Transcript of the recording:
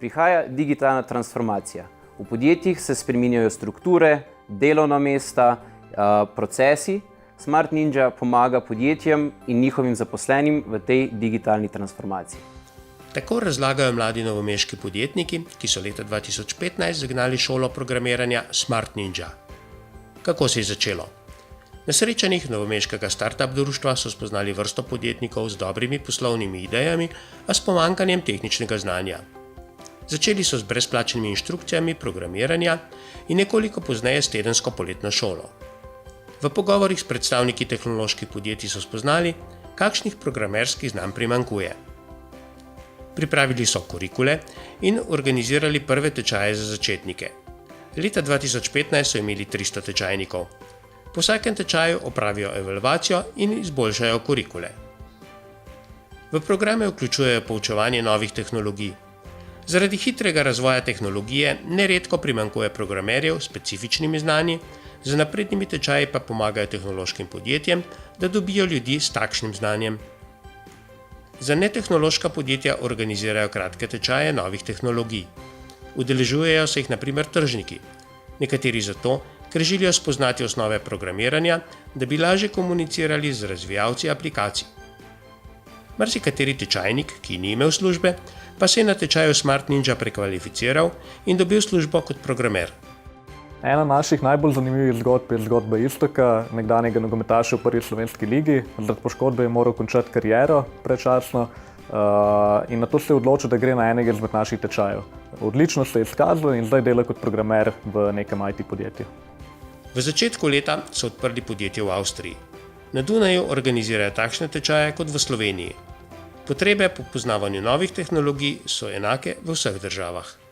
Prihaja digitalna transformacija. V podjetjih se spreminjajo strukture, delovna mesta, procesi. Smart Ninja pomaga podjetjem in njihovim zaposlenim v tej digitalni transformaciji. Tako razlagajo mladi novomeški podjetniki, ki so leta 2015 zagnali šolo programiranja Smart Ninja. Kako se je začelo? Na srečanjih novomeškega startup društva so spoznali vrsto podjetnikov z dobrimi poslovnimi idejami, a s pomanjkanjem tehničnega znanja. Začeli so z brezplačnimi inštrukcijami programiranja in nekoliko pozneje s tedensko poletno šolo. V pogovorih s predstavniki tehnoloških podjetij so spoznali, kakšnih programerskih znanj primanjkuje. Pripravili so kurikule in organizirali prve tečaje za začetnike. Leta 2015 so imeli 300 tečajnikov. Po vsakem tečaju opravijo evalvacijo in izboljšajo kurikule. V programe vključujejo poučevanje novih tehnologij. Zaradi hitrega razvoja tehnologije neredko primanjkuje programerjev s specifičnimi znanji, z naprednimi tečaji pa pomagajo tehnološkim podjetjem, da dobijo ljudi s takšnim znanjem. Za netehnološka podjetja organizirajo kratke tečaje novih tehnologij. Udeležujejo se jih na primer tržniki. Nekateri zato, ker želijo spoznati osnove programiranja, da bi lažje komunicirali z razvijalci aplikacij. Marsikateri tečajnik, ki ni imel službe, pa se je na tečaju Smart Ninja prekvalificiral in dobil službo kot programer. Ena naših najbolj zanimivih zgodb je zgodba Iztoka, nekdanjega nogometaša v prvi slovenski ligi. Zaradi poškodbe je moral končati kariero predčasno in nato se je odločil, da gre na enega izmed naših tečajev. Odlično se je izkazal in zdaj dela kot programer v nekem IT podjetju. V začetku leta so odprli podjetje v Avstriji. Na Dunaju organizirajo takšne tečaje kot v Sloveniji. Potrebe po poznavanju novih tehnologij so enake v vseh državah.